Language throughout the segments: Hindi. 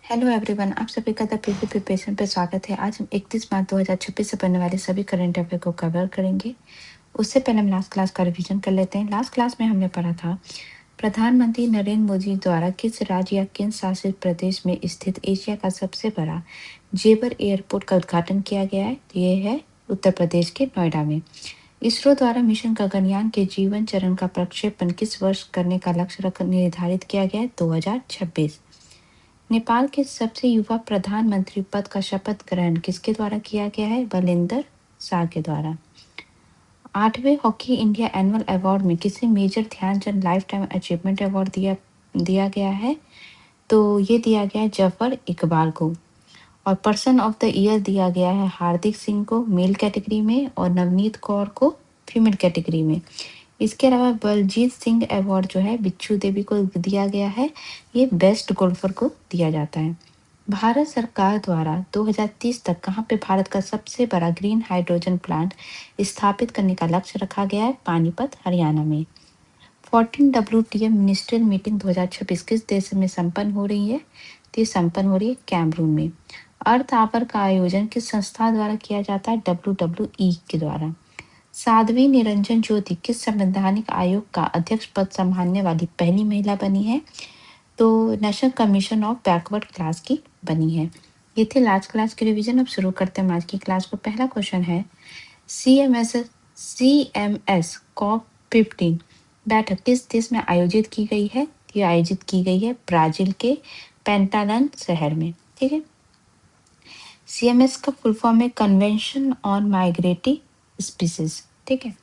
हेलो एवरीवन, आप सभी का द पीपी प्रिपरेशन पे स्वागत है। आज हम 31 मार्च 2026 से बनने वाले सभी करंट अफेयर को कवर करेंगे। उससे पहले हम लास्ट क्लास का रिवीजन कर लेते हैं। लास्ट क्लास में हमने पढ़ा था प्रधानमंत्री नरेंद्र मोदी द्वारा किस राज्य या केंद्र शासित प्रदेश में स्थित एशिया का सबसे बड़ा जेवर एयरपोर्ट का उद्घाटन किया गया है। तो ये है उत्तर प्रदेश के नोएडा में। इसरो द्वारा मिशन गगनयान के जीवन चरण का प्रक्षेपण किस वर्ष करने का लक्ष्य रख निर्धारित किया गया है? 2026। नेपाल के सबसे युवा प्रधानमंत्री पद का शपथ ग्रहण किसके द्वारा किया गया है? बलिंदर शाह के द्वारा। 8वें हॉकी इंडिया एनुअल अवार्ड में किसे major Dhyanchand lifetime achievement award दिया गया है? तो ये दिया गया है जफर इकबाल को। और पर्सन ऑफ द ईयर दिया गया है हार्दिक सिंह को मेल कैटेगरी में और नवनीत कौर को फीमेल कैटेगरी में। इसके अलावा बलजीत सिंह अवार्ड जो है बिच्छू देवी को दिया गया है। ये बेस्ट गोल्फर को दिया जाता है। भारत सरकार द्वारा 2030 तक कहाँ पे भारत का सबसे बड़ा ग्रीन हाइड्रोजन प्लांट स्थापित करने का लक्ष्य रखा गया है? पानीपत, हरियाणा में। 14 WTO मिनिस्ट्रियल मीटिंग 2026 किस देश में संपन्न हो रही है? तो ये संपन्न हो रही है कैमरून में। अर्थ आवर का आयोजन किस संस्था द्वारा किया जाता है? WWE के द्वारा। साध्वी निरंजन ज्योति किस संवैधानिक आयोग का अध्यक्ष पद संभालने वाली पहली महिला बनी है? तो national commission of backward class की बनी है। ये थे लास्ट क्लास के रिवीजन। अब शुरू करते हैं आज की क्लास को। पहला क्वेश्चन है CMS COP15 बैठक किस देश में आयोजित की गई है? ये आयोजित की गई है ब्राजील के पेंटालन शहर में। ठीक है। CMS का फुल फॉर्म है कन्वेंशन ऑन माइग्रेटरी स्पीसीज। ठीक है।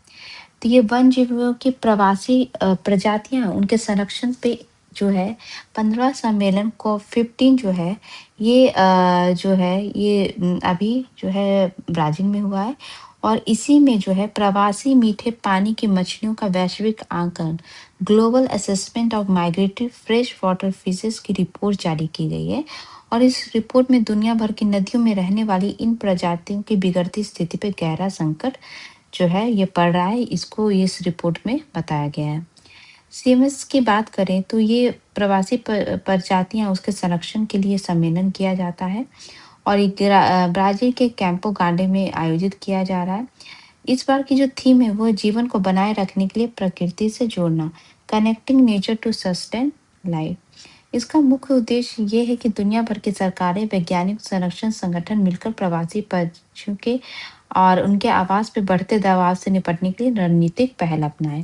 तो ये वन जीवों की प्रवासी प्रजातियां उनके संरक्षण पे जो है 15 सम्मेलन COP15 जो है ये अभी जो है ब्राजील में हुआ है। और इसी में जो है प्रवासी मीठे पानी की मछलियों का वैश्विक आंकलन global assessment of migratory fresh water fishes की रिपोर्ट जारी की गई है। और इस रिपोर्ट में दुनिया भर की नदियों में रहने वाली इन प्रजातियों की बिगड़ती स्थिति पर गहरा संकट जो है ये पड़ रहा है, इसको इस रिपोर्ट में बताया गया है। CMS की बात करें तो ये प्रवासी प्रजातियां उसके संरक्षण के लिए सम्मेलन किया जाता है और ये ब्राजील के कैंपो गांडे में आयोजित किया जा रहा है। इस बार की जो थीम है वो जीवन को बनाए रखने के लिए प्रकृति से जोड़ना, connecting nature to sustain life. इसका मुख्य उद्देश्य ये है कि दुनिया भर की सरकारें, वैज्ञानिक, संरक्षण संगठन मिलकर प्रवासी पक्षियों के और उनके आवास पे बढ़ते दबाव से निपटने के लिए रणनीतिक पहल अपनाएं।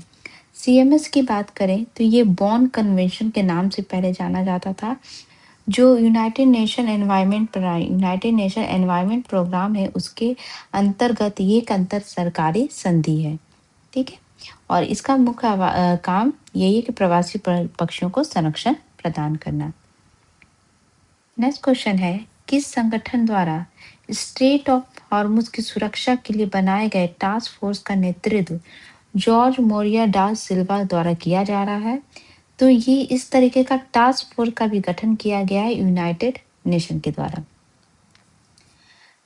CMS की बात करें तो ये बॉन कन्वेंशन के नाम से पहले जाना जाता था, जो यूनाइटेड नेशन एनवायरनमेंट प्रोग्राम है उसके अंतर्गत ये एक अंतर सरकारी संधि है। ठीक है। और इसका मुख्य काम यही है कि प्रवासी पक्षियों को संरक्षण प्रदान करना। नेक्स्ट क्वेश्चन है किस संगठन द्वारा स्ट्रेट ऑफ हॉर्मुज की सुरक्षा के लिए बनाए गए टास्क फोर्स का नेतृत्व जॉर्ज मोरिया डा सिल्वा द्वारा किया जा रहा है? तो ये इस तरीके का टास्क फोर्स का भी गठन किया गया है यूनाइटेड नेशन के द्वारा।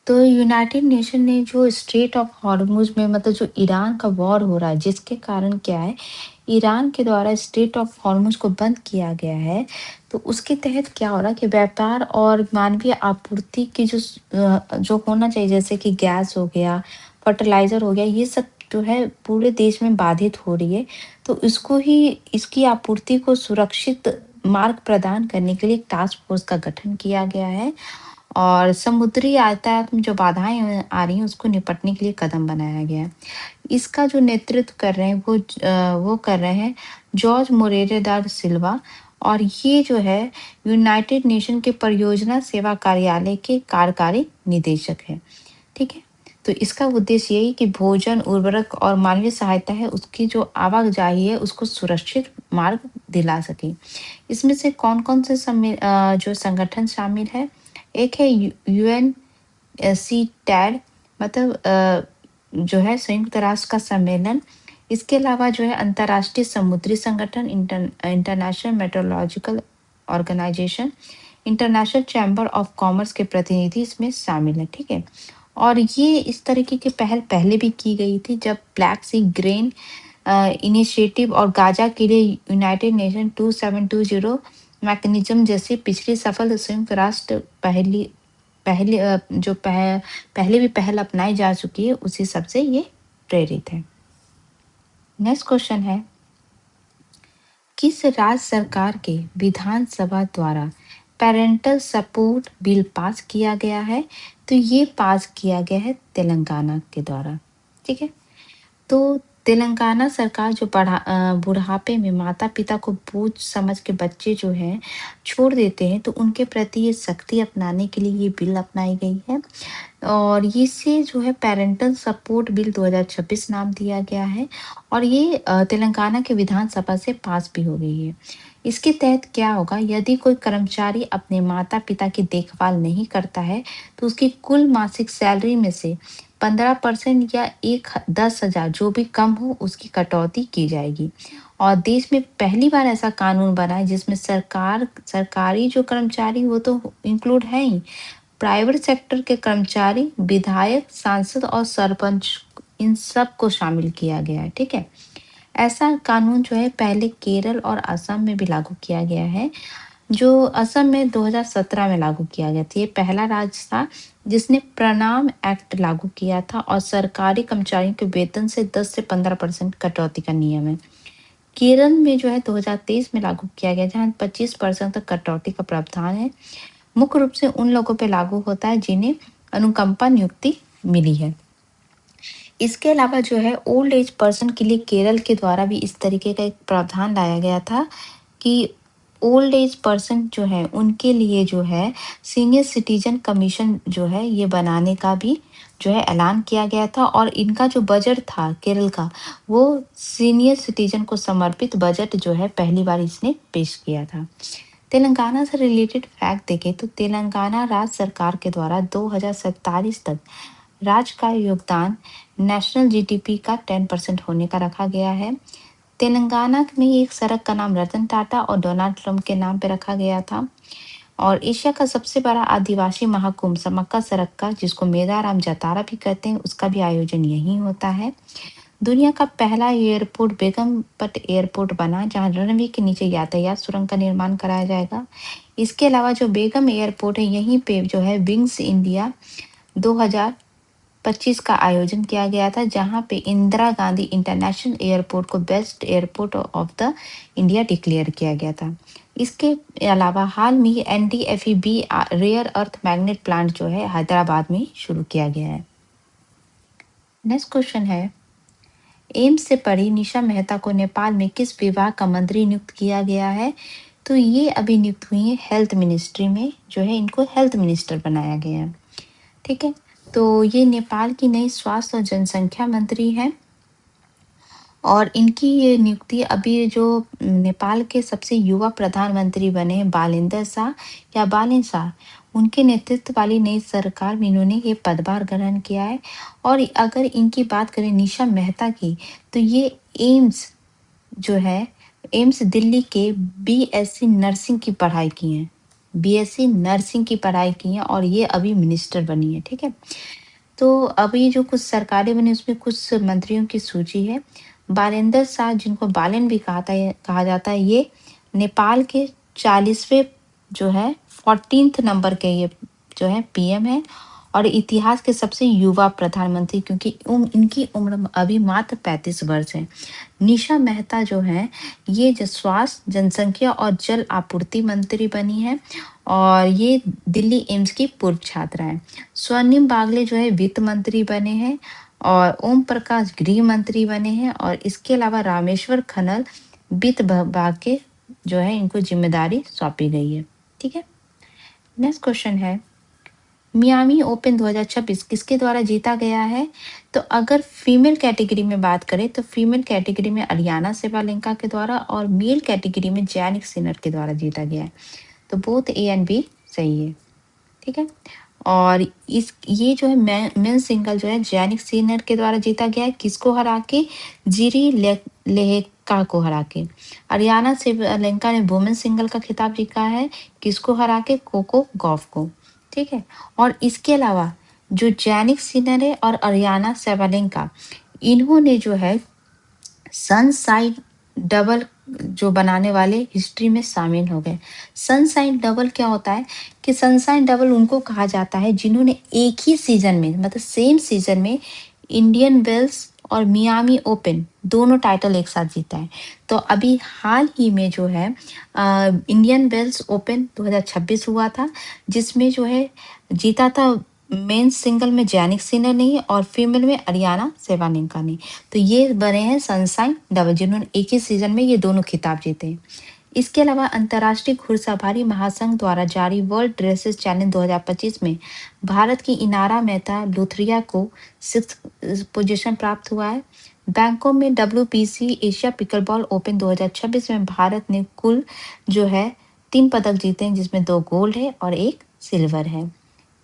तो यूनाइटेड नेशन ने जो स्ट्रेट ऑफ हॉर्मुज में मतलब जो ईरान का वॉर हो रहा है जिसके कारण क्या है ईरान के द्वारा स्ट्रेट ऑफ हॉर्मुज को बंद किया गया है, तो उसके तहत क्या हो रहा है कि व्यापार और मानवीय आपूर्ति की जो होना चाहिए जैसे कि गैस हो गया, फर्टिलाइजर हो गया, ये सब जो है पूरे देश में बाधित हो रही है। तो इसकी आपूर्ति को सुरक्षित मार्ग प्रदान करने के लिए एक टास्क फोर्स का गठन किया गया है और समुद्री यातायात में जो बाधाएं आ रही हैं उसको निपटने के लिए कदम बनाया गया है। इसका जो नेतृत्व कर रहे हैं वो कर रहे हैं जॉर्ज मोरेरे सिल्वा और ये जो है यूनाइटेड नेशन के परियोजना सेवा कार्यालय के कार्यकारी निदेशक है। ठीक है। तो इसका उद्देश्य यही कि भोजन, उर्वरक और मानवीय सहायता है उसकी जो आवाजाही है उसको सुरक्षित मार्ग दिला सके। इसमें से कौन-कौन से जो संगठन शामिल है? एक है यूएन टैड मतलब जो है संयुक्त राष्ट्र का सम्मेलन। इसके अलावा जो है अंतर्राष्ट्रीय समुद्री संगठन international metrological organisation, international chamber of commerce के प्रतिनिधि इसमें शामिल है। ठीक है। और ये इस तरीके की पहल पहले भी की गई थी जब ब्लैक सी ग्रेन इनिशिएटिव और गाजा के लिए यूनाइटेड नेशन 2720 मैकेनिज्म जैसे पिछली सफल संयुक्त राष्ट्र पहले भी पहल अपनाई जा चुकी है, उसी सबसे ये प्रेरित है। नेक्स्ट क्वेश्चन है, किस राज्य सरकार के विधानसभा द्वारा पेरेंटल सपोर्ट बिल पास किया गया है? तो ये पास किया गया है तेलंगाना के द्वारा। ठीक है, तो तेलंगाना सरकार जो बुढ़ापे में माता-पिता को बोझ समझ के बच्चे जो हैं छोड़ देते हैं, तो उनके प्रति ये सख्ती अपनाने के लिए ये बिल अपनाई गई है। और इसे जो है पैरेंटल सपोर्ट बिल 2026 नाम दिया गया है और ये तेलंगाना के विधानसभा से पास भी हो गई है। इसके तहत क्या होगा, यदि कोई कर्मचारी अपने माता-पिता की देखभाल नहीं करता है, तो उसकी कुल मासिक सैलरी में से 15% या 10,000 जो भी कम हो उसकी कटौती की जाएगी। और देश में पहली बार ऐसा कानून बना है जिसमें सरकारी जो कर्मचारी वो तो इंक्लूड है ही, प्राइवेट सेक्टर के कर्मचारी, विधायक, सांसद और सरपंच इन सब को शामिल किया गया है। ठीक है, ऐसा कानून जो है पहले केरल और असम में भी लागू किया गया है, जो असम में 2017 में लागू किया गया था। ये पहला राज्य था जिसने प्रणाम एक्ट लागू किया था और सरकारी कर्मचारियों के वेतन से 10 से 15% कटौती का नियम है। केरल में जो है 2023 में लागू किया गया, जहाँ 25% तक कटौती का प्रावधान है। मुख्य रूप से उन लोगों पे लागू होता है जिन्हें अनुकंपा नियुक्ति मिली है। इसके अलावा जो है ओल्ड एज पर्सन के लिए केरल के द्वारा भी इस तरीके का एक प्रावधान लाया गया था कि ओल्ड एज पर्सन जो है उनके लिए जो है सीनियर सिटीजन कमीशन जो है ये बनाने का भी जो है ऐलान किया गया था और इनका जो बजट था केरल का, वो सीनियर सिटीजन को समर्पित बजट जो है पहली बार इसने पेश किया था। तेलंगाना से रिलेटेड फैक्ट देखें तो तेलंगाना राज्य सरकार के द्वारा 2047 तक राज्य का योगदान नेशनल जीडीपी का 10% होने का रखा गया है। तेलंगाना में एक सड़क का नाम रतन टाटा और डोनाल्ड ट्रंप के नाम पे रखा गया था। और एशिया का सबसे बड़ा आदिवासी महाकुंभ समक्का सड़क का, जिसको मेदाराम जातारा भी कहते हैं, उसका भी आयोजन यहीं होता है। दुनिया का पहला एयरपोर्ट बेगमपट एयरपोर्ट बना, जहां रनवे के नीचे यातायात सुरंग का निर्माण कराया जाएगा। इसके अलावा जो बेगम एयरपोर्ट है, यहीं पे जो है विंग्स इंडिया 2025 का आयोजन किया गया था, जहां पे इंदिरा गांधी इंटरनेशनल एयरपोर्ट को best airport of the India declare किया गया था। इसके अलावा हाल में ही एनडीएफईबी रेयर अर्थ मैग्नेट प्लांट जो है हैदराबाद में शुरू किया गया है। नेक्स्ट क्वेश्चन है, एम्स से पढ़ी निशा मेहता को नेपाल में किस विभाग का मंत्री नियुक्त किया गया है? तो ये अभी नियुक्त हुई है हेल्थ मिनिस्ट्री में, जो है इनको हेल्थ मिनिस्टर बनाया गया है। ठीक है, तो ये नेपाल की नई स्वास्थ्य और जनसंख्या मंत्री हैं और इनकी ये नियुक्ति अभी जो नेपाल के सबसे युवा प्रधानमंत्री बने हैं बालेंद्र शाह या बालेन शाह, उनके नेतृत्व वाली नई सरकार में इन्होंने ये पदभार ग्रहण किया है। और अगर इनकी बात करें निशा मेहता की, तो ये एम्स जो है, एम्स दिल्ली के बीएससी नर्सिंग की पढ़ाई की हैं, बीएससी नर्सिंग की पढ़ाई की हैं और ये अभी मिनिस्टर बनी है। ठीक है, तो अभी जो कुछ सरकारें बनी उसमें कुछ मंत्रियों की सूची है। बालेंद्र शाह, जिनको बालेन भी कहा जाता है, ये नेपाल के 40वें जो है 14th नंबर के ये जो है पीएम है और इतिहास के सबसे युवा प्रधानमंत्री, क्योंकि इनकी उम्र अभी मात्र 35 वर्ष है। निशा मेहता जो है ये स्वास्थ्य, जनसंख्या और जल आपूर्ति मंत्री बनी है और ये दिल्ली एम्स की पूर्व छात्रा है। स्वर्णिम बागले जो है वित्त मंत्री बने हैं और ओम प्रकाश गृह मंत्री बने हैं और इसके अलावा रामेश्वर खन्ना वित्त विभाग के जो है इनको जिम्मेदारी सौंपी गई है। ठीक है, नेक्स्ट क्वेश्चन है, मियामी ओपन 2026 किसके द्वारा जीता गया है? तो अगर फीमेल कैटेगरी में बात करें तो फीमेल कैटेगरी में अरियाना सेवालेंका के द्वारा और मेल कैटेगरी में जैनिक सिनर के द्वारा जीता गया है। तो बोथ ए एंड बी सही है। ठीक है, और इस ये जो है मेन सिंगल जो है जैनिक सिनर के द्वारा जीता गया है, किसको हरा के? जिरी लेहेका को हरा के। अरियाना सेवालेंका ने वुमेन सिंगल का खिताब जीता है, किसको हरा के? कोको गॉफ को। ठीक है, और इसके अलावा जो जैनिक सिनर है और अरियाना सेवालेंका, इन्होंने जो है सनसाइड डबल जो बनाने वाले हिस्ट्री में शामिल हो गए। सनशाइन डबल क्या होता है कि सनशाइन डबल उनको कहा जाता है जिन्होंने एक ही सीज़न में मतलब सेम सीज़न में इंडियन वेल्स और मियामी ओपन दोनों टाइटल एक साथ जीता है। तो अभी हाल ही में जो है इंडियन वेल्स ओपन 2026 हुआ था, जिसमें जो है जीता था मेंस सिंगल में जैनिक सिनर ने और फीमेल में अरियाना सेवानिंका ने। तो ये बने हैं सनशाइन डबल जिन्होंने एक ही सीजन में ये दोनों खिताब जीते हैं। इसके अलावा अंतर्राष्ट्रीय घुड़सवारी महासंघ द्वारा जारी वर्ल्ड ड्रेसेस चैलेंज 2025 में भारत की इनारा मेहता लुथरिया को 6th पोजीशन प्राप्त हुआ है। बैंकॉक में WPC एशिया पिकलबॉल ओपन 2026 में भारत ने कुल जो है 3 पदक जीते हैं, जिसमें 2 गोल्ड है और 1 सिल्वर है।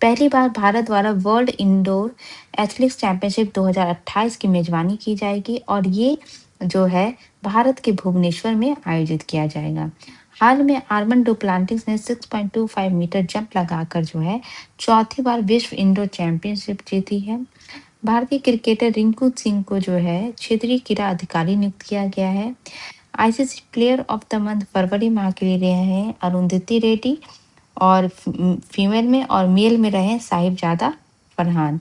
पहली बार भारत द्वारा वर्ल्ड इंडोर एथलेटिक्स चैंपियनशिप 2028 की मेजबानी की जाएगी और ये जो है भारत के भुवनेश्वर में आयोजित किया जाएगा। हाल में आर्मन डुप्लांटिस ने 6.25 मीटर जंप लगाकर जो है चौथी बार विश्व इंडोर चैंपियनशिप जीती है। भारतीय क्रिकेटर रिंकू सिंह को जो है क्षेत्रीय क्रीड़ा अधिकारी नियुक्त किया गया है। ICC player of the month फरवरी माह के लिए रहे हैं अरुंधति रेड्डी और फीमेल में और मेल में रहे साहिबजादा फरहान।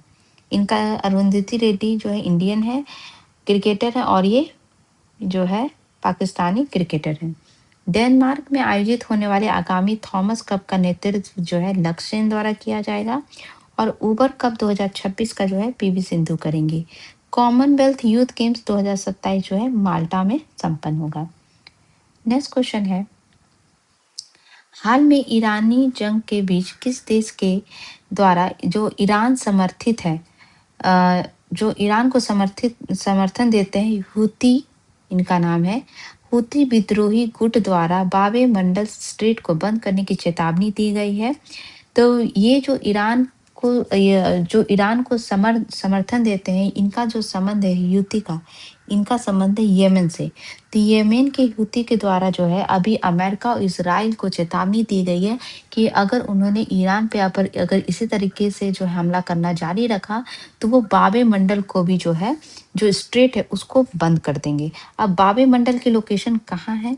इनका अरुंधति रेड्डी जो है इंडियन है, क्रिकेटर है और ये जो है पाकिस्तानी क्रिकेटर है। डेनमार्क में आयोजित होने वाले आगामी थॉमस कप का नेतृत्व जो है लक्ष्य सेन द्वारा किया जाएगा और उबर कप 2026 का जो है पीवी सिंधु करेंगी। कॉमनवेल्थ यूथ गेम्स 2027 जो है माल्टा में संपन्न होगा। नेक्स्ट क्वेश्चन है, हाल में ईरानी जंग के बीच किस देश के द्वारा जो ईरान समर्थित है जो ईरान को समर्थन देते हैं हुती इनका नाम है, हुती विद्रोही गुट द्वारा बाबे मंडल स्ट्रेट को बंद करने की चेतावनी दी गई है। तो ये जो ईरान को समर्थन देते हैं, इनका जो संबंध है यूती का, इनका संबंध है यमन से। तो यमन के हूती के द्वारा जो है अभी अमेरिका और इजराइल को चेतावनी दी गई है कि अगर उन्होंने ईरान पे अगर इसी तरीके से जो हमला करना जारी रखा तो वो बाबे मंडल को भी जो है जो स्ट्रेट है उसको बंद कर देंगे। अब बाबे मंडल की लोकेशन कहाँ है?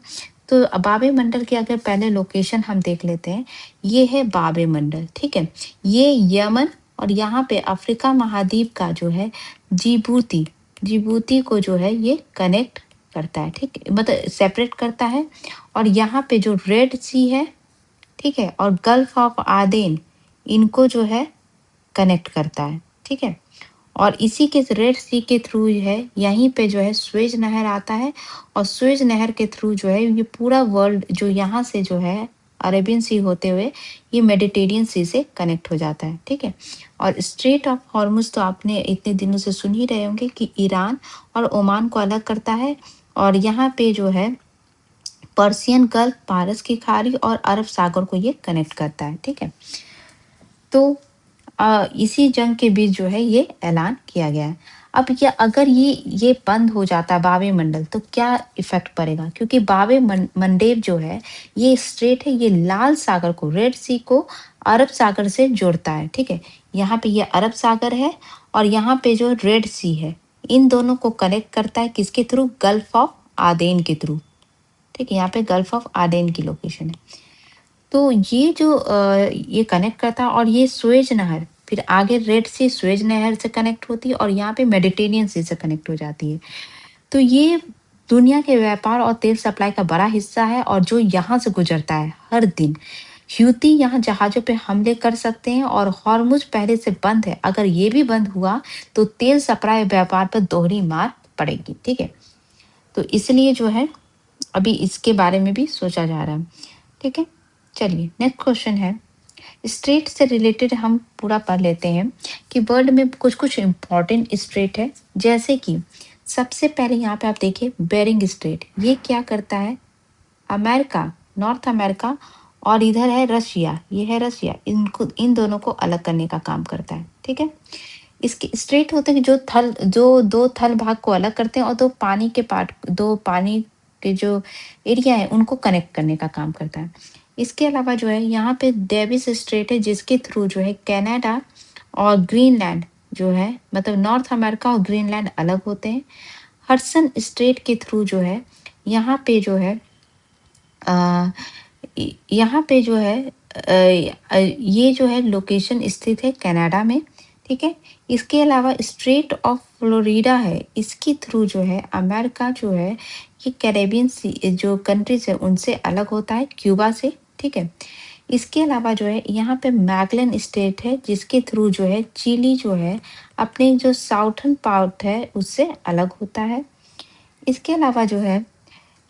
तो बाबे मंडल की अगर पहले लोकेशन हम देख लेते हैं, ये है बाबे मंडल, ठीक है। ये यमन और यहाँ पे अफ्रीका महाद्वीप का जो है जिबूती जिबूती को जो है ये कनेक्ट करता है, ठीक है, मतलब सेपरेट करता है। और यहाँ पे जो रेड सी है, ठीक है, और गल्फ ऑफ आदेन इनको जो है कनेक्ट करता है, ठीक है। और इसी के रेड सी के थ्रू है यहीं पे जो है स्वेज नहर आता है और स्वेज नहर के थ्रू जो है ये पूरा वर्ल्ड जो यहाँ से जो है अरेबियन सी होते हुए ये मेडिटेरियन सी से कनेक्ट हो जाता है, ठीक है। और स्ट्रेट ऑफ हॉर्मुज तो आपने इतने दिनों से सुन ही रहे होंगे कि ईरान और ओमान को अलग करता है और यहाँ पे जो है पर्सियन गल्फ, पारस की खाड़ी और अरब सागर को ये कनेक्ट करता है, ठीक है। तो इसी जंग के बीच जो है ये ऐलान किया गया है। अब ये अगर ये बंद हो जाता है बाबे मंडल तो क्या इफेक्ट पड़ेगा? क्योंकि बाबे मंडेब जो है ये स्ट्रेट है, ये लाल सागर को रेड सी को अरब सागर से जोड़ता है, ठीक है। यहाँ पे ये अरब सागर है और यहाँ पे जो रेड सी है इन दोनों को कनेक्ट करता है किसके थ्रू? गल्फ ऑफ आदेन के थ्रू, ठीक है। यहाँ पे गल्फ ऑफ आदेन की लोकेशन है। तो ये जो ये कनेक्ट करता है और ये स्वेज नहर फिर आगे रेड सी स्वेज नहर से कनेक्ट होती है और यहाँ पे मेडिटेरियन सी से कनेक्ट हो जाती है। तो ये दुनिया के व्यापार और तेल सप्लाई का बड़ा हिस्सा है और जो यहाँ से गुजरता है हर दिन। हूती यहाँ जहाज़ों पे हमले कर सकते हैं और हॉर्मुज पहले से बंद है। अगर ये भी बंद हुआ तो तेल सप्लाई व्यापार पर दोहरी मार पड़ेगी, ठीक है। तो इसलिए जो है अभी इसके बारे में भी सोचा जा रहा है, ठीक है। चलिए नेक्स्ट क्वेश्चन है, स्ट्रेट से रिलेटेड हम पूरा पढ़ लेते हैं कि वर्ल्ड में कुछ कुछ इम्पोर्टेंट स्ट्रेट है। जैसे कि सबसे पहले यहाँ पे आप देखिए बेरिंग स्ट्रेट, ये क्या करता है? अमेरिका, नॉर्थ अमेरिका और इधर है रशिया, ये है रशिया, इनको इन दोनों को अलग करने का काम करता है, ठीक है। इसके स्ट्रेट होते हैं जो दो थल भाग को अलग करते हैं और दो पानी के जो एरिया है उनको कनेक्ट करने का काम करता है। इसके अलावा जो है यहाँ पे डेविस स्ट्रेट है जिसके थ्रू जो है कनाडा और ग्रीनलैंड जो है मतलब नॉर्थ अमेरिका और ग्रीनलैंड अलग होते हैं। हडसन स्ट्रेट के थ्रू जो है यहाँ पे जो है अ, यहाँ पे जो है ये जो है लोकेशन स्थित है कनाडा में, ठीक है। इसके अलावा स्ट्रेट ऑफ फ्लोरिडा है, इसके थ्रू जो है अमेरिका जो है ये कैरेबियन सी जो कंट्रीज है उनसे अलग होता है, क्यूबा से, ठीक है। इसके अलावा जो है यहाँ पे मैगलन स्टेट है जिसके थ्रू जो है चिली जो है अपने जो साउथर्न पार्ट है उससे अलग होता है। इसके अलावा जो है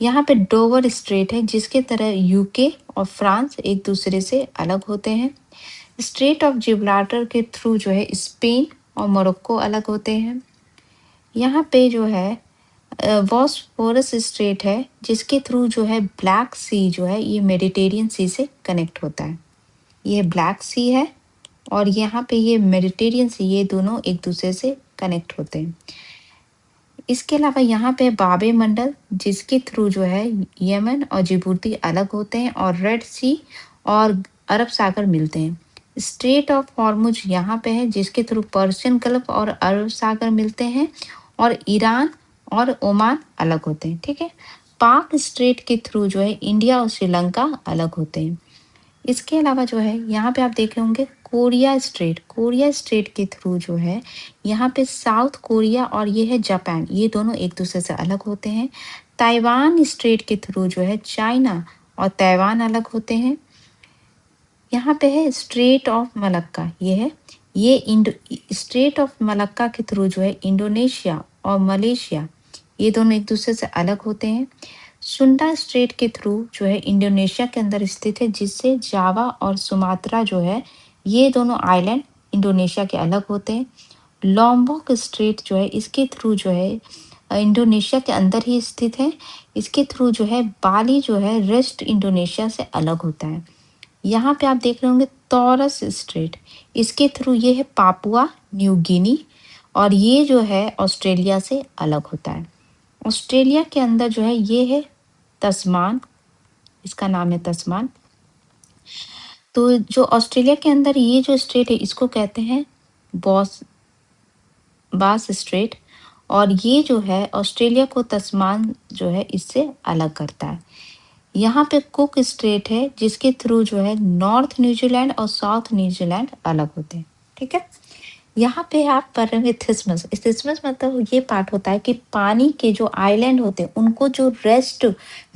यहाँ पे डोवर स्ट्रेट है जिसके तरह यूके और फ्रांस एक दूसरे से अलग होते हैं। स्ट्रेट ऑफ जिब्राल्टर के थ्रू जो है स्पेन और मोरक्को अलग होते हैं। यहाँ पे जो है बॉस्फोरस स्ट्रेट है जिसके थ्रू जो है ब्लैक सी जो है ये मेडिटेरियन सी से कनेक्ट होता है। ये ब्लैक सी है और यहाँ पे ये मेडिटेरियन सी, ये दोनों एक दूसरे से कनेक्ट होते हैं। इसके अलावा यहाँ पे बाबे मंडल जिसके थ्रू जो है यमन और जिबूती अलग होते हैं और रेड सी और अरब सागर मिलते हैं। स्ट्रेट ऑफ हॉर्मुज यहाँ पे है जिसके थ्रू पर्शियन गल्फ और अरब सागर मिलते हैं और ईरान और ओमान अलग होते हैं, ठीक है। पाक स्ट्रेट के थ्रू जो है इंडिया और श्रीलंका अलग होते हैं। इसके अलावा जो है यहाँ पे आप देखे होंगे कोरिया स्ट्रेट के थ्रू जो है यहाँ पे साउथ कोरिया और ये है जापान, ये दोनों एक दूसरे से अलग होते हैं। ताइवान स्ट्रेट के थ्रू जो है चाइना और ताइवान अलग होते हैं। यहाँ पे है स्ट्रेट ऑफ मलक्का, ये है ये इंडो स्ट्रेट ऑफ मलक्का के थ्रू जो है इंडोनेशिया और मलेशिया ये दोनों एक दूसरे से अलग होते हैं। सुंडा स्ट्रेट के थ्रू जो है इंडोनेशिया के अंदर स्थित है जिससे जावा और सुमात्रा जो है ये दोनों आइलैंड इंडोनेशिया के अलग होते हैं। लॉम्बोक स्ट्रेट जो है इसके थ्रू जो है इंडोनेशिया के अंदर ही स्थित है। इसके थ्रू जो है बाली जो है रेस्ट इंडोनेशिया से अलग होता है। यहाँ पे आप देख रहे होंगे टॉरस स्ट्रेट, इसके थ्रू ये है पापुआ न्यू गिनी और ये जो है ऑस्ट्रेलिया से अलग होता है। ऑस्ट्रेलिया के अंदर जो है ये है तस्मान, इसका नाम है तस्मान। तो जो ऑस्ट्रेलिया के अंदर ये जो स्ट्रेट है इसको कहते हैं बॉस बास स्ट्रेट और ये जो है ऑस्ट्रेलिया को तस्मान जो है इससे अलग करता है। यहाँ पे कुक स्ट्रेट है जिसके थ्रू जो है नॉर्थ न्यूजीलैंड और साउथ न्यूजीलैंड अलग होते हैं, ठीक है। यहाँ पे आप पढ़ रहे हैं इथिस्मस मतलब ये पार्ट होता है कि पानी के जो आइलैंड होते हैं उनको जो रेस्ट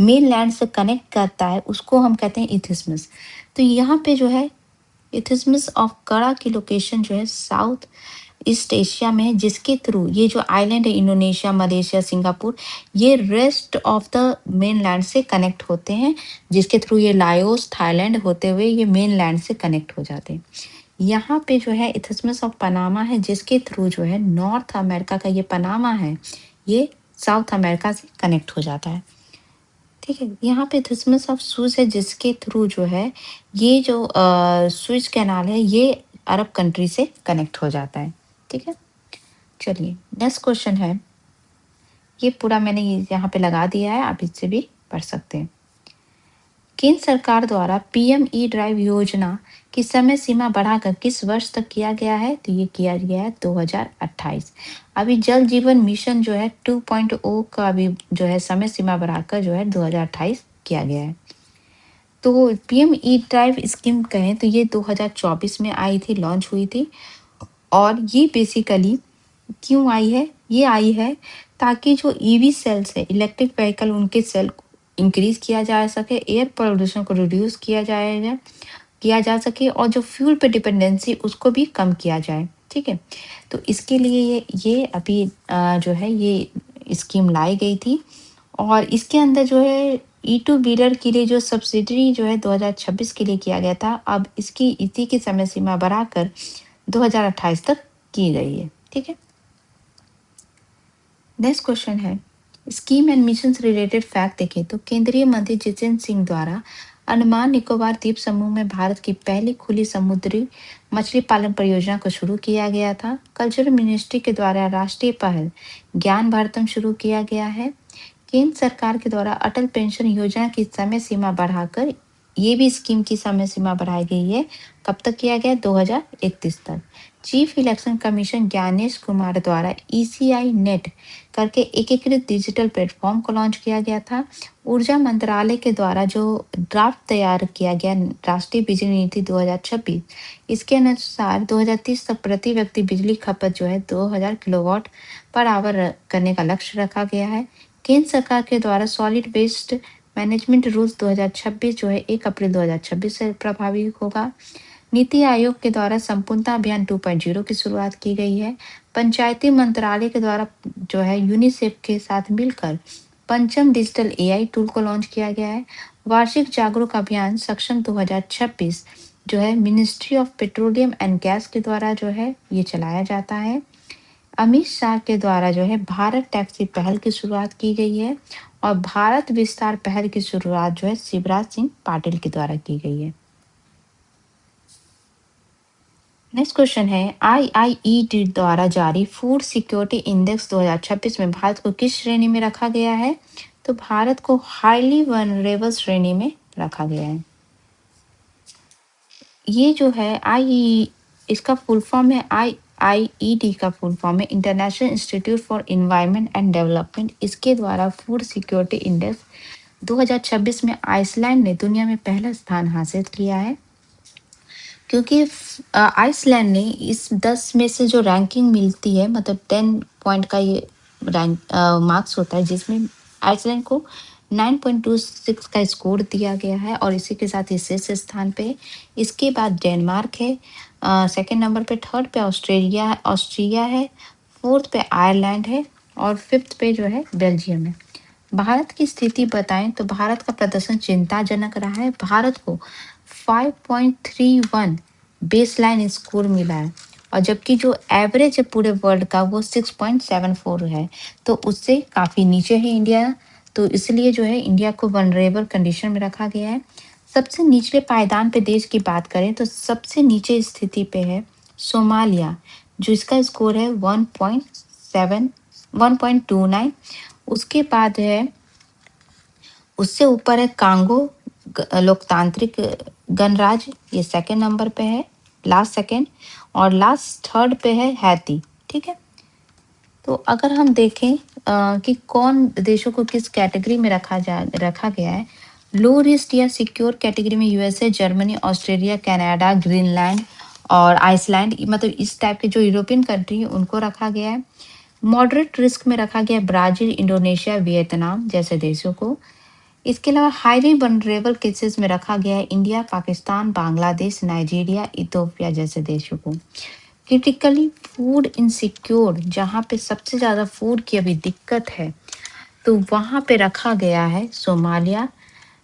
मेन लैंड से कनेक्ट करता है उसको हम कहते हैं इथिस्मस। तो यहाँ पे जो है इथिस्मस ऑफ कड़ा की लोकेशन जो है साउथ ईस्ट एशिया में है जिसके थ्रू ये जो आइलैंड है इंडोनेशिया मलेशिया सिंगापुर ये rest of the main land से कनेक्ट होते हैं जिसके थ्रू ये लाओस थाईलैंड होते हुए ये मेन लैंड से कनेक्ट हो जाते हैं। यहाँ पे जो है इथिस्मस ऑफ पनामा है जिसके थ्रू जो है नॉर्थ अमेरिका का ये पनामा है ये साउथ अमेरिका से कनेक्ट हो जाता है, ठीक है। यहाँ पे इथिस्मस ऑफ सुएज है जिसके थ्रू जो है ये जो सुएज कैनाल है ये अरब कंट्री से कनेक्ट हो जाता है, ठीक है। चलिए नेक्स्ट क्वेश्चन है, ये पूरा मैंने यहाँ पे लगा दिया है, आप इससे भी पढ़ सकते हैं। केंद्र सरकार द्वारा पीएम ई ड्राइव योजना की समय सीमा बढ़ाकर किस वर्ष तक किया गया है? तो ये किया गया है 2028। अभी जल जीवन मिशन जो है 2.0 का भी जो है समय सीमा बढ़ाकर जो है 2028 किया गया है। तो पीएम ई ड्राइव स्कीम कहें तो ये 2024 में आई थी, लॉन्च हुई थी और ये बेसिकली क्यों आई है? ये आई है ताकि जो ईवी सेल्स है इलेक्ट्रिक व्हीकल उनके सेल इंक्रीज किया जा सके, एयर पोल्यूशन को रिड्यूस किया जा सके और जो फ्यूल पे डिपेंडेंसी उसको भी कम किया जाए, ठीक है। तो इसके लिए ये अभी जो है ये स्कीम लाई गई थी और इसके अंदर जो है ई टू व्हीलर के लिए जो सब्सिडी जो है 2026 के लिए किया गया था, अब इसी की समय सीमा बढ़ाकर 2028 तक की गई है, ठीक है। नेक्स्ट क्वेश्चन है, स्कीम एंड मिशन से रिलेटेड फैक्ट देखें तो केंद्रीय मंत्री जितेंद्र सिंह द्वारा अंडमान निकोबार द्वीप समूह में भारत की पहली खुली समुद्री मछली पालन परियोजना को शुरू किया गया था। कल्चरल मिनिस्ट्री के द्वारा राष्ट्रीय पहल ज्ञान भारतम शुरू किया गया है। केंद्र सरकार के द्वारा अटल पेंशन योजना की समय सीमा बढ़ाकर ये भी स्कीम की समय सीमा बढ़ाई गई है, कब तक किया गया? 2031 तक। Chief election commission Gyanesh Kumar द्वारा ईसीआई नेट करके एकीकृत डिजिटल प्लेटफॉर्म को लॉन्च किया गया था। ऊर्जा मंत्रालय के द्वारा जो ड्राफ्ट तैयार किया गया राष्ट्रीय बिजली नीति 2026, इसके अनुसार 2030 तक प्रति व्यक्ति बिजली खपत जो है 2000 किलोवाट पर आवर करने का लक्ष्य रखा गया है। केंद्र सरकार के द्वारा सॉलिड वेस्ट मैनेजमेंट रूल्स 2026 जो है 1 अप्रैल 2026 से प्रभावी होगा। नीति आयोग के द्वारा संपूर्णता अभियान 2.0 की शुरुआत की गई है। पंचायती मंत्रालय के द्वारा जो है यूनिसेफ के साथ मिलकर पंचम डिजिटल एआई टूल को लॉन्च किया गया है। वार्षिक जागरूक अभियान सक्षम 2026 जो है ministry of petroleum and gas के द्वारा जो है ये चलाया जाता है। अमित शाह के द्वारा जो है भारत टैक्सी पहल की शुरुआत की गई है और भारत विस्तार पहल की शुरुआत जो है शिवराज सिंह पाटिल के द्वारा की गई है। नेक्स्ट क्वेश्चन है आईआईईडी द्वारा जारी फूड सिक्योरिटी इंडेक्स 2026 में भारत को किस श्रेणी में रखा गया है? तो भारत को हाईली वनरेबल श्रेणी में रखा गया है। ये जो है इसका फुल फॉर्म है आईआईईडी का फुल फॉर्म है international institute for environment and development. इसके द्वारा फूड सिक्योरिटी इंडेक्स 2026 में आइसलैंड ने दुनिया में पहला स्थान हासिल किया है, क्योंकि आइसलैंड ने इस 10 में से जो रैंकिंग मिलती है, मतलब 10 पॉइंट का ये रैंक मार्क्स होता है, जिसमें आइसलैंड को 9.26 का स्कोर दिया गया है और इसी के साथ ये शीर्ष स्थान पे है। इसके बाद डेनमार्क है, सेकंड नंबर पे, थर्ड पे ऑस्ट्रिया है, फोर्थ पे आयरलैंड है और फिफ्थ पे जो है बेल्जियम है। भारत की स्थिति बताएं तो भारत का प्रदर्शन चिंताजनक रहा है। भारत को 5.31 बेसलाइन स्कोर मिला है और जबकि जो एवरेज है पूरे वर्ल्ड का वो 6.74 है, तो उससे काफ़ी नीचे है इंडिया। तो इसलिए जो है इंडिया को वनरेबल कंडीशन में रखा गया है। सबसे निचले पायदान पे देश की बात करें तो सबसे नीचे स्थिति पे है सोमालिया, जो इसका स्कोर है 1.29। उसके बाद है, उससे ऊपर है कांगो लोकतांत्रिक गणराज्य, ये सेकंड नंबर पे है, लास्ट सेकंड, और लास्ट थर्ड पे है हैती। ठीक है, तो अगर हम देखें कि कौन देशों को किस कैटेगरी में रखा गया है, लो रिस्क या सिक्योर कैटेगरी में USA, Germany, Australia, Canada, Greenland और आइसलैंड, मतलब इस टाइप के जो यूरोपियन कंट्री है उनको रखा गया है। मॉडरेट रिस्क में रखा गया ब्राजील, इंडोनेशिया, वियतनाम जैसे देशों को। इसके अलावा हाईली वनरेबल केसेस में रखा गया है India, Pakistan, Bangladesh, Nigeria, Ethiopia जैसे देशों को। क्रिटिकली फूड इनसिक्योर, जहाँ पे सबसे ज़्यादा फूड की अभी दिक्कत है, तो वहाँ पे रखा गया है Somalia,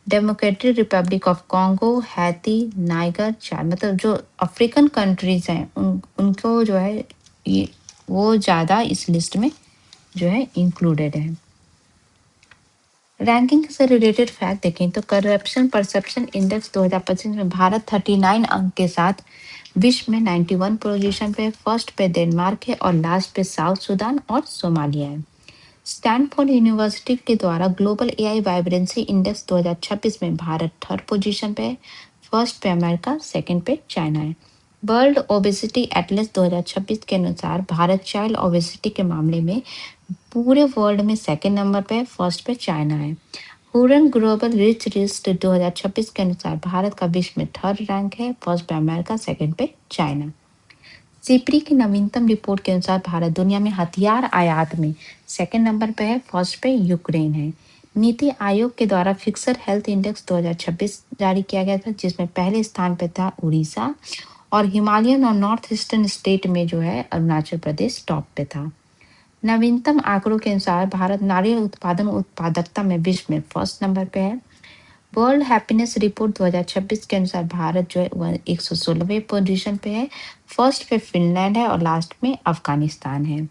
democratic republic of Congo, Haiti, Niger, Chad, मतलब जो अफ्रीकन कंट्रीज हैं उनको जो है ये वो ज़्यादा इस लिस्ट में जो है इंक्लूडेड है। रैंकिंग से रिलेटेड फैक्ट देखें तो करप्शन परसेप्शन इंडेक्स 2025 में भारत 39 अंक के साथ विश्व में 91 पोजीशन पे, फर्स्ट पे डेनमार्क है और लास्ट पे साउथ सूडान और सोमालिया है। स्टैनफोर्ड यूनिवर्सिटी के द्वारा ग्लोबल एआई वाइब्रेंसी इंडेक्स 2026 में भारत थर्ड पोजीशन पे है, फर्स्ट पे अमेरिका, सेकंड पे चाइना है। वर्ल्ड ओबेसिटी एटलस 2026 के अनुसार भारत चाइल्ड ओबेसिटी के मामले में पूरे वर्ल्ड में सेकंड नंबर पे, फर्स्ट पे चाइना है। हुरन ग्लोबल रिच लिस्ट 2026 के अनुसार भारत का विश्व में थर्ड रैंक है, फर्स्ट पे अमेरिका, सेकंड पे चाइना। सिप्री की नवीनतम रिपोर्ट के अनुसार भारत दुनिया में हथियार आयात में सेकंड नंबर पे है, फर्स्ट पे यूक्रेन है। नीति आयोग के द्वारा फिक्सर हेल्थ इंडेक्स 2026 जारी किया गया था, जिसमें पहले स्थान पे था उड़ीसा और हिमालयन और नॉर्थ ईस्टर्न स्टेट में जो है अरुणाचल प्रदेश टॉप पे था। नवीनतम आंकड़ों के अनुसार भारत नारियल उत्पादन उत्पादकता में विश्व में फर्स्ट नंबर पे है। वर्ल्ड हैप्पीनेस रिपोर्ट 2026 के अनुसार भारत जो है वह 116वें पोजीशन पे है, फर्स्ट पे फिनलैंड है और लास्ट में अफगानिस्तान है।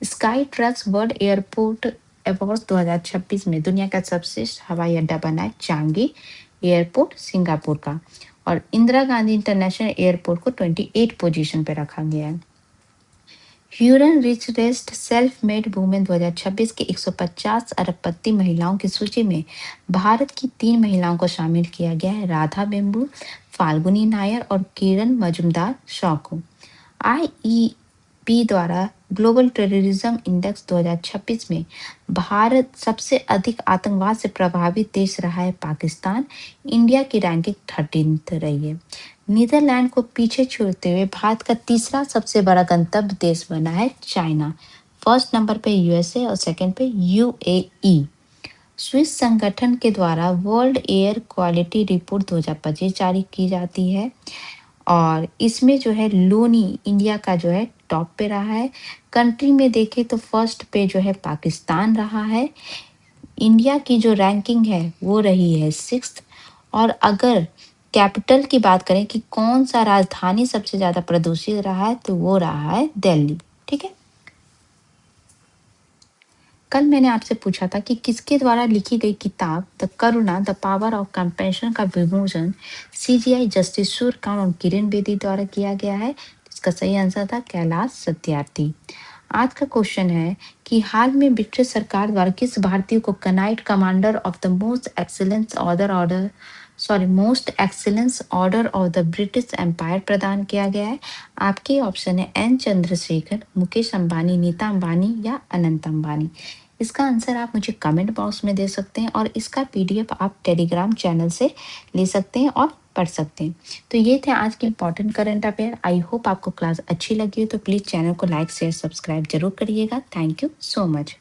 Sky trucks world airport award 2026 में दुनिया का सबसे हवाई अड्डा बना है चांगी एयरपोर्ट सिंगापुर का, और इंदिरा गांधी इंटरनेशनल एयरपोर्ट को 28 पोजीशन पे रखा गया है। Hurun rich rest self made women 2026 की 150 अरबपति महिलाओं की सूची में भारत की 3 महिलाओं को शामिल किया गया है, राधा बेम्बू, फाल्गुनी नायर और किरण मजुमदार शॉ को। आईईपी द्वारा ग्लोबल टेररिज्म इंडेक्स 2026 में भारत सबसे अधिक आतंकवाद से प्रभावित देश रहा है पाकिस्तान। इंडिया की रैंकिंग 13th रही है। नीदरलैंड को पीछे छोड़ते हुए भारत का तीसरा सबसे बड़ा गंतव्य देश बना है चाइना। फर्स्ट नंबर पे यूएसए और सेकंड पे यूएई। स्विस संगठन के द्वारा वर्ल्ड एयर क्वालिटी रिपोर्ट 2025 जारी की जाती है और इसमें जो है लोनी इंडिया का जो है टॉप पे रहा है। कंट्री में देखें तो फर्स्ट पे जो है पाकिस्तान रहा है। इंडिया की जो रैंकिंग है वो रही है 6th। और अगर कैपिटल की बात करें कि कौन सा राजधानी सबसे ज़्यादा प्रदूषित रहा है तो वो रहा है दिल्ली। ठीक है। कल मैंने आपसे पूछा था कि किसके द्वारा लिखी गई किताब the Karuna the power of compassion का विमोचन सीजीआई जस्टिस सूर्यकांत और किरण बेदी द्वारा किया गया है। इसका सही आंसर था कैलाश सत्यार्थी। आज का क्वेश्चन है कि हाल में ब्रिटिश सरकार द्वारा किस भारतीय को knight commander of the most excellence order of the British empire प्रदान किया गया है। आपके ऑप्शन है एन चंद्रशेखर, मुकेश अंबानी, नीता अंबानी या अनंत अंबानी। इसका आंसर आप मुझे कमेंट बॉक्स में दे सकते हैं और इसका पीडीएफ आप टेलीग्राम चैनल से ले सकते हैं और पढ़ सकते हैं। तो ये थे आज के important current affair. I hope आपको क्लास अच्छी लगी हो तो प्लीज़ चैनल को लाइक शेयर सब्सक्राइब जरूर करिएगा। Thank you so much.